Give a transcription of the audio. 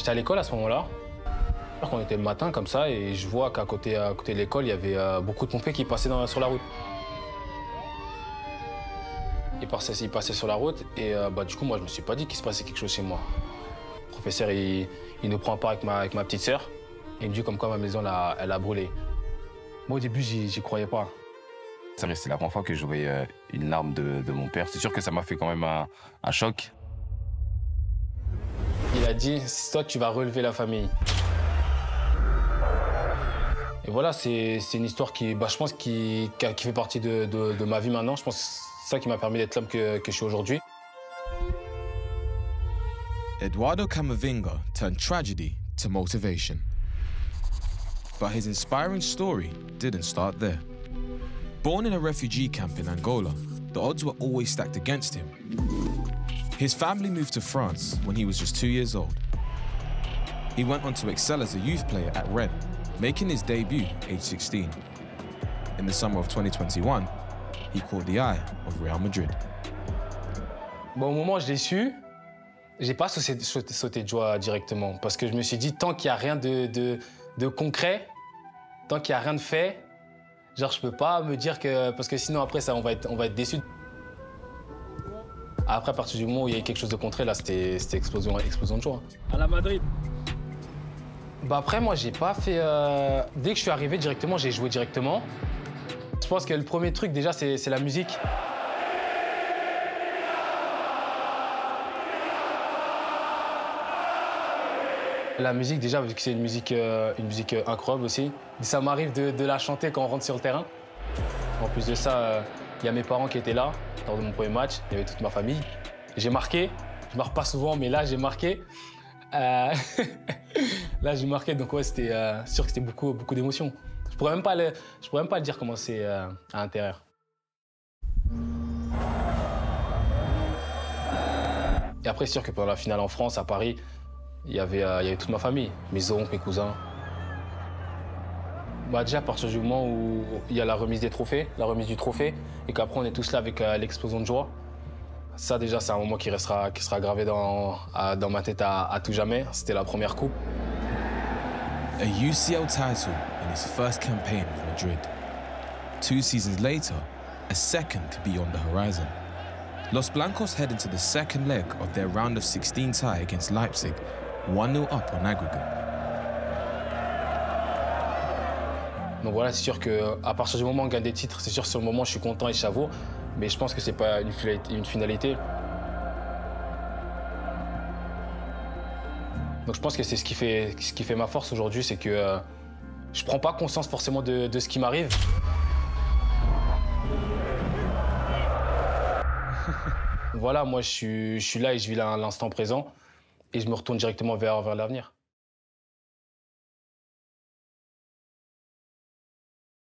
J'étais à l'école à ce moment-là. On était le matin comme ça et je vois qu'à côté, à côté de l'école, il y avait beaucoup de pompiers qui passaient sur la route. Ils passaient sur la route et du coup, moi, je me suis pas dit qu'il se passait quelque chose chez moi. Le professeur, il nous prend part avec ma petite sœur et il me dit comme quoi ma maison, elle a brûlé. Moi, au début, j'y croyais pas. C'est la première fois que je voyais une larme de mon père. C'est sûr que ça m'a fait quand même un choc. Il a dit, toi, tu vas relever la famille. Et voilà, c'est une histoire qui, je pense, qui fait partie de ma vie maintenant. Je pense que c'est ça qui m'a permis d'être l'homme que je suis aujourd'hui. Eduardo Camavinga turned tragedy to motivation. But his inspiring story didn't start there. Born in a refugee camp in Angola, the odds were always stacked against him. His family moved to France when he was just 2 years old. He went on to excel as a youth player at Rennes, making his debut age 16. In the summer of 2021, he caught the eye of Real Madrid. Bon, au moment où je l'ai su, j'ai pas sauté de joie directement parce que je me suis dit, tant qu'il n'y a rien de concret, tant qu'il n'y a rien de fait, genre je peux pas me dire que... Parce que sinon après ça, on va être déçus. Après, à partir du moment où il y a quelque chose de concret, là, c'était explosion de joie. À la Madrid. Après, moi, j'ai pas fait... Dès que je suis arrivé directement, j'ai joué directement. Je pense que le premier truc, déjà, c'est la musique. La musique, déjà, vu que c'est une musique incroyable aussi. Ça m'arrive de la chanter quand on rentre sur le terrain. En plus de ça, il y a mes parents qui étaient là lors de mon premier match. Il y avait toute ma famille. J'ai marqué. Je marque pas souvent, mais là, j'ai marqué. Là, j'ai marqué, donc ouais, c'était sûr que c'était beaucoup d'émotions. Je pourrais même pas le dire comment c'est à l'intérieur. Et après, c'est sûr que pendant la finale en France, à Paris, il y avait toute ma famille, mes oncles, mes cousins. Déjà, à partir du moment où il y a la remise du trophée, et qu'après, on est tous là avec l'explosion de joie, ça, déjà, c'est un moment qui sera gravé dans ma tête à tout jamais. C'était la première coupe. A UCL title in his first campaign with Madrid. 2 seasons later, a second could be on the horizon. Los Blancos head into the second leg of their round of 16 tie against Leipzig, 1-0 up on aggregate. Donc voilà, c'est sûr qu'à partir du moment où on gagne des titres, c'est sûr que sur le moment, je suis content et chavo, mais je pense que c'est pas une finalité. Donc je pense que c'est ce qui fait ma force aujourd'hui, c'est que je prends pas conscience forcément de ce qui m'arrive. Voilà, moi je suis là et je vis l'instant présent et je me retourne directement vers l'avenir.